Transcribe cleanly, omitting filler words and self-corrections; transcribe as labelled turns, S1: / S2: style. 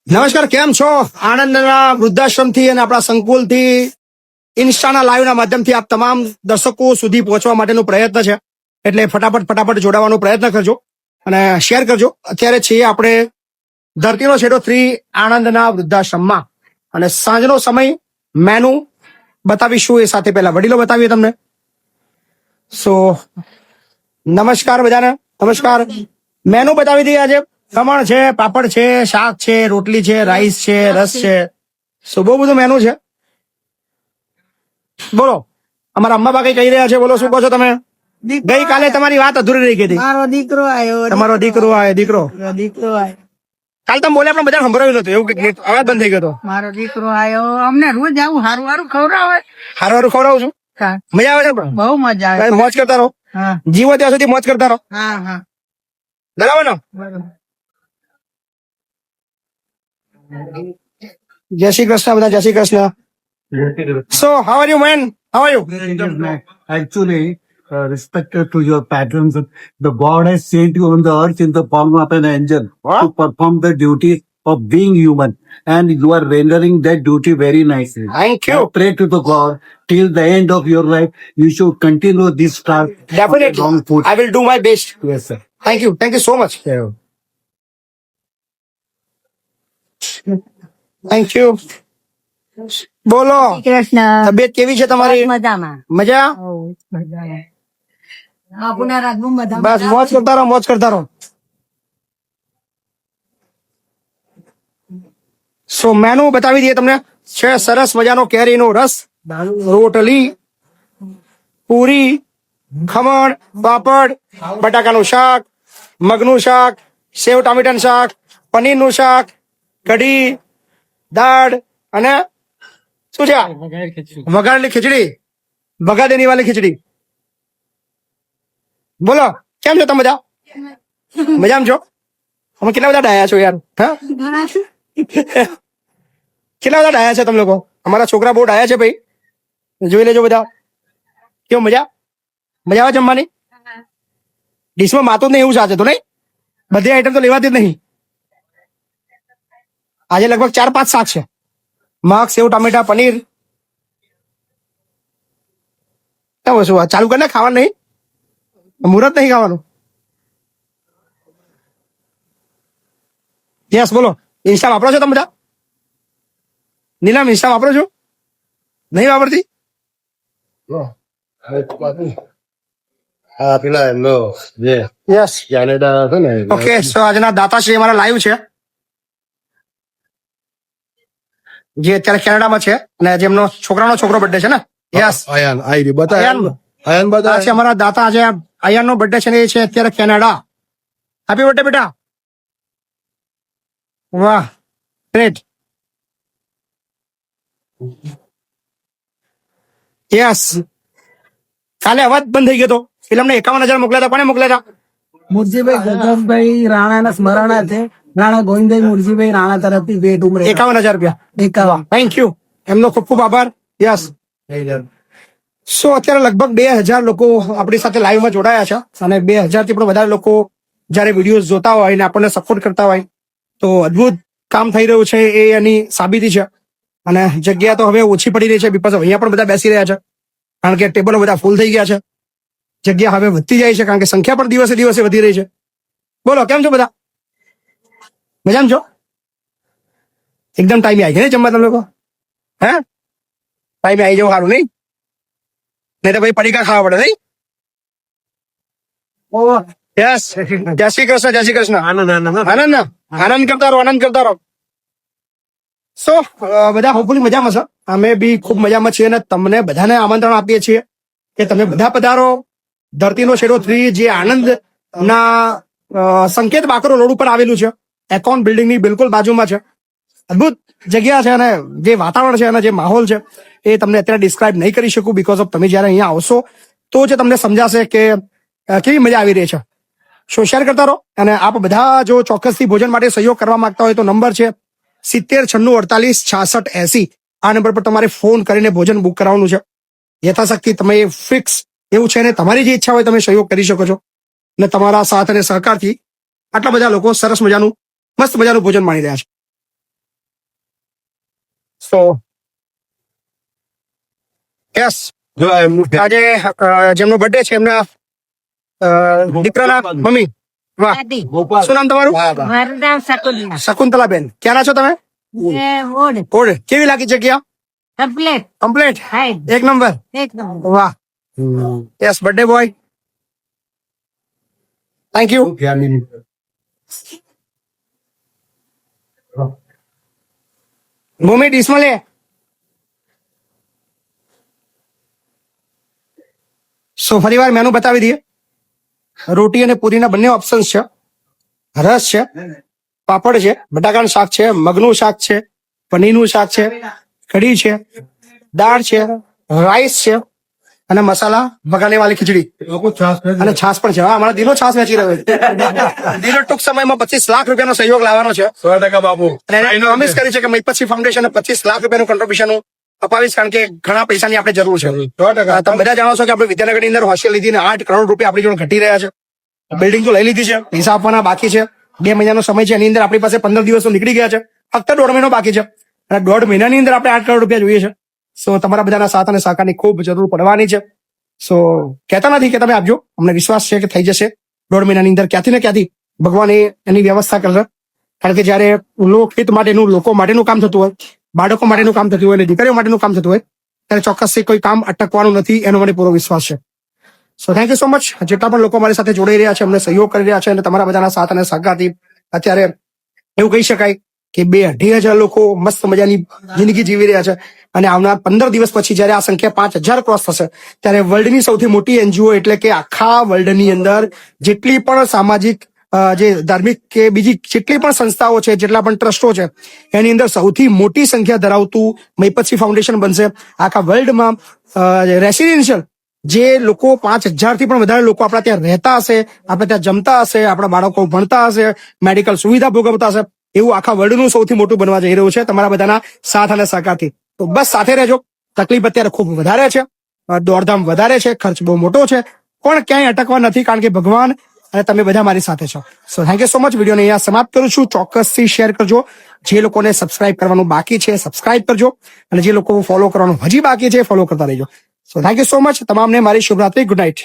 S1: નમસ્કાર, કેમ છો? આણંદના વૃદ્ધાશ્રમથી અને આપણા સંકુલથી ઇન્સ્ટાના લાઈવના માધ્યમથી આપ તમામ દર્શકો સુધી પહોંચવા માટેનો પ્રયત્ન છે. એટલે ફટાફટ જોડાવાનો પ્રયત્ન કરજો અને શેર કરજો. અત્યારે છીએ આપણે ધરતીનો છેડો 3 આણંદના વૃદ્ધાશ્રમમાં અને સાંજનો સમય. મેનુ બતાવીશું એ સાથે પહેલા વડીલો બતાવીએ તમને. સો નમસ્કાર બધાને, નમસ્કાર. મેનુ બતાવી દઈએ. આજે ખમણ છે, પાપડ છે, શાક છે, રોટલી છે, રાઈસ છે, રસ છે. સો બહુ બધું મેનુ છે. બોલો, અમારા અમ્મા બા કઈ કહી રહ્યા છે? બોલો, શું કહો છો તમે? ગઈકાલે તમારી વાત અધૂરી રહી ગઈ હતી.
S2: મારો દીકરો આવ્યો.
S1: તમારો દીકરો આવે? દીકરો
S2: આવ્યો.
S1: કાલ તમે બોલ્યા પણ બધા સંભળાયું નતું, એવું કંઈક અવાજ બંધ થઈ ગયો હતો.
S2: મારો દીકરો આવ્યો. અમને રોજ આવું સારું સારું ખવડાવે.
S1: હારું ખવડાવું છું.
S2: હા,
S1: મજા આવે છે પણ?
S2: બહુ મજા આવે.
S1: મોજ કરતા રહો.
S2: હા
S1: જીવો ત્યાં સુધી મોજ કરતા રહો.
S2: હા હા
S1: બરાબર ને?
S2: બરોબર.
S1: જય શ્રી કૃષ્ણ બધા, જય Shri Krishna. So how are you man? How are you?
S3: Actually, respected to your patrons, the God has sent you on the earth in the form of an angel to perform the duty of being human, and you are rendering that duty very nicely.
S1: Thank
S3: I
S1: you.
S3: pray to the God till the end of your life, you should continue this task.
S1: Definitely.
S3: Long food.
S1: I will do my best.
S3: Yes, sir.
S1: Thank you. Thank you so much. Thank you. બોલો,
S2: કૃષ્ણ.
S1: તબિયત કેવી છે તમારી?
S2: મજામાં.
S1: મજા?
S2: હઉ, મજામાં. બાપુના રાજમાં મજામાં.
S1: બસ મોજ કરતા રહો, મોજ કરતા રહો. સો મેનુ બતાવી દઈએ તમને. છે સરસ મજાનો કેરીનો રસ, રોટલી, પૂરી, ખમણ, પાપડ, બટાકાનું શાક, મગનું શાક, સેવ ટામેટાનું શાક, પનીરનું શાક, કઢી, દાળ અને શું છે આ? વઘારેલી ખીચડી, વઘારેલી વાળી ખીચડી. બોલો, કેમ છો તમે બધા? મજામાં છો? અમે કેટલા બધા ડાયા છો યાર? હા, કેટલા બધા ડાયા છે તમે લોકો? અમારા છોકરા બહુ ડાયા છે ભાઈ, જોઈ લેજો બધા. કેવું મજા? મજા આવે જમવાની? ડીશમાં માતો જ નહીં એવું સાચે તો નહીં? બધી આઈટમ તો લેવાતી જ નહીં. આજે લગભગ 4-5 શાક છે. મગ, સેવ ટામેટા, પનીર. શું વસ્તુ ચાલુ કરીને ખાવાનું નહીં? મુહૂર્ત નહીં ખાવાનું? યસ, બોલો. ઇન્સ્ટા વાપરો છો તમે બધા? નીલમ, ઇન્સ્ટા વાપરો છો? નહીં વાપરતી?
S4: હા, પેલા એમનો જે
S1: યસ.
S4: કેનેડા હતો ને
S1: ઓકે, સો આજના દાતાશ્રી અમારા લાઈવ છે, જે અત્યારે કેનેડામાં છે અને જેમનો છોકરાનો છોકરો બર્થડે છે ને. યસ,
S4: આયાન આઈ બતા
S1: આયાન.
S4: આયાન
S1: આ
S4: બતા
S1: છે અમારા દાતા. આજે અયાનનો બર્થડે છે ને એ છે અત્યારે કેનેડા. હેપી બર્થડે બેટા. વાહ, ગ્રેટ. યસ. કાલે અવાજ બંધ થઈ ગયો હતો. ફિલ્મને 51,000 મોકલ્યા હતા. કોને મોકલ્યા હતા?
S2: મુરજીભાઈ ગોગમભાઈ રાણાના સ્મરણા છે. રાણા ગોવિંદભાઈ મુરજીભાઈ રાણા તરફથી ભેટ ઉમરે
S1: 51,000 રૂપિયા.
S2: 51.
S1: Thank you. એમનો ખૂબ ખૂબ આભાર. યસ. સો અત્યારે લગભગ 2,000 લોકો આપણી સાથે લાઈવમાં જોડાયા છે અને 2,000 થી પણ વધારે લોકો જયારે વિડીયો જોતા હોય અને આપણને સપોર્ટ કરતા હોય તો અદભુત કામ થઈ રહ્યું છે એ એની સાબિતી છે. અને જગ્યા તો હવે ઓછી પડી રહી છે, બિકોઝ અહીંયા પણ બધા બેસી રહ્યા છે કારણ કે ટેબલો બધા ફૂલ થઈ ગયા છે. જગ્યા હવે વધતી જાય છે કારણ કે સંખ્યા પણ દિવસે દિવસે વધી રહી છે. બોલો, કેમ છો બધા? મજામાં છો? એકદમ ટાઈમે આવી ગયા ને જમવા તમે લોકો? હે, ટાઈમે આવી જવું સારું નહીં? નહીં તો ભાઈ પડીકા ખાવા પડે નહીં? યસ. જય શ્રી કૃષ્ણ, જય શ્રી કૃષ્ણ.
S4: આનંદ આનંદ
S1: આનંદ ના આનંદ કરતા રહો, આનંદ કરતા રહો. સો બધા હોપફુલી મજામાં છે. અમે બી ખૂબ મજામાં છીએ અને તમને બધાને આમંત્રણ આપીએ છીએ કે તમે બધા પધારો. ધરતીનો છેડો 3 જે આણંદ ના સંકેત બાકરો રોડ ઉપર આવેલું છે, એકોન બિલ્ડિંગ ની બિલકુલ બાજુમાં છે. અદભુત જગ્યા છે અને જે વાતાવરણ છે અને જે માહોલ છે એ તમને અત્યારે ડિસ્ક્રાઇબ નહીં કરી શકું, બીકોઝ ઓફ તમે જયારે અહીંયા આવશો તો જ તમને સમજાશે કે કેવી મજા આવી રહી છે. સો શેર કરતા રહો અને આપ બધા જો ચોક્કસથી ભોજન માટે સહયોગ કરવા માંગતા હોય તો નંબર છે 7096486680. આ નંબર પર તમારે ફોન કરીને ભોજન બુક કરાવવાનું છે. યથાશક્તિ તમે ફિક્સ એવું છે ને તમારી જે ઈચ્છા હોય તમે સહયોગ કરી શકો છો અને તમારા સાથ અને સહકારથી આટલા બધા લોકો સરસ મજાનું મસ્ત મજાનું ભોજન માણી રહ્યા છે. સો યસ
S4: જો એમનું
S1: આજે જેમનો બર્થડે છે એમના દીકરાના મમ્મી વાહ શું નામ તમારું
S5: મારું નામ શકુંતલા
S1: શકુંતલાબેન ક્યાંના છો તમે
S5: ઓડ
S1: ઓડ કેવી લાગી જગ્યા
S5: કમ્પ્લેટ
S1: કમ્પ્લીટ
S5: હાય
S1: એક નંબર
S5: એક નંબર
S1: વાહ yes birthday boy thank you
S4: family
S1: Bhumi ડીશમાં લે સો ફરીવાર મેનુ બતાવી દઈએ રોટી અને પૂરીના બંને ઓપ્શન્સ છે રસ છે પાપડ છે બટાકાનું શાક છે મગનું શાક છે પનીરનું શાક છે કઢી છે દાળ છે રાઈસ છે અને મસાલા વઘારને વાળી ખીચડી
S4: લોકો છાસ
S1: અને છાસ પણ છે હા અમારા દિનો છાસ વેચી રહ્યો છે દિનો ટૂંક સમયમાં 25 લાખ રૂપિયાનો સહયોગ લાવવાનો છે
S4: 100% બાપુ
S1: અને પ્રોમિસ કરી છે કે મૈપતસિંહ ફાઉન્ડેશન 25 લાખ રૂપિયાનું કોન્ટ્રીબ્યુશન અપાવીશ કારણ કે ઘણા પૈસાની આપણે જરૂર છે
S4: 100%.
S1: તમે બધા જાણો છો કે આપણે વિદ્યાનગરની અંદર હોસ્ટેલ લીધી ને 8 કરોડ રૂપિયા આપણી જોડે ઘટી રહ્યા છે બિલ્ડિંગ તો લઈ લીધી છે પૈસા આપવાના બાકી છે 2 મહિનાનો સમય છે એની અંદર આપણી પાસે 15 દિવસો નીકળી ગયા છે ફક્ત 1.5 મહિનો બાકી છે અને 1.5 મહિનાની અંદર આપણે 8 કરોડ રૂપિયા જોઈએ છે સો તમારા બધાના સાથ અને સહકારની ખૂબ જરૂર પડવાની છે સો કહેતા નથી કે તમે આપજો અમને વિશ્વાસ છે કે થઈ જશે 1.5 મહિનાની અંદર ક્યાંથી ને ક્યાંથી ભગવાન એની વ્યવસ્થા કરશે કારણ કે જયારે લોકહિત માટેનું લોકો માટેનું કામ થતું હોય બાળકો માટેનું કામ થતું હોય અને દીકરીઓ માટેનું કામ થતું હોય ત્યારે ચોક્કસથી કોઈ કામ અટકવાનું નથી એનો મને પૂરો વિશ્વાસ છે so thank you so much જેટલા પણ લોકો મારી સાથે જોડાઈ રહ્યા છે અમને સહયોગ કરી રહ્યા છે અને તમારા બધાના સાથ અને સહકારથી અત્યારે એવું કહી શકાય કે 2,500 લોકો મસ્ત મજાની જિંદગી જીવી રહ્યા છે અને આવનાર 15 દિવસ પછી જયારે આ સંખ્યા 5,000 ક્રોસ થશે ત્યારે વર્લ્ડની સૌથી મોટી એનજીઓ એટલે કે આખા વર્લ્ડની અંદર જેટલી પણ સામાજિક જે ધાર્મિક કે બીજી જેટલી પણ સંસ્થાઓ છે જેટલા પણ ટ્રસ્ટો છે એની અંદર સૌથી મોટી સંખ્યા ધરાવતું મૈપતસિંહ ફાઉન્ડેશન બનશે આખા વર્લ્ડમાં રેસિડેન્શિયલ જે લોકો 5,000 થી પણ વધારે લોકો આપણા ત્યાં રહેતા હશે આપણે ત્યાં જમતા હશે આપણા બાળકો ભણતા હશે મેડિકલ સુવિધા ભોગવતા હશે એવું આખા વર્લ્ડનું સૌથી મોટું બનવા જઈ રહ્યું છે તમારા બધાના સાથ અને સહકારથી તો બસ સાથે રહેજો તકલીફ અત્યારે ખૂબ વધારે છે દોડધામ વધારે છે ખર્ચ બહુ મોટો છે પણ ક્યાંય અટકવા નથી કારણ કે ભગવાન અને તમે બધા મારી સાથે છો so thank you so much વિડીયોને અહીંયા સમાપ્ત કરું છું ચોક્કસથી શેર કરજો જે લોકોને સબસ્ક્રાઇબ કરવાનું બાકી છે સબસ્ક્રાઇબ કરજો અને જે લોકો ફોલો કરવાનું હજી બાકી છે ફોલો કરતા રહેજો so thank you so much તમામને મારી શુભરાત્રી ગુડ નાઇટ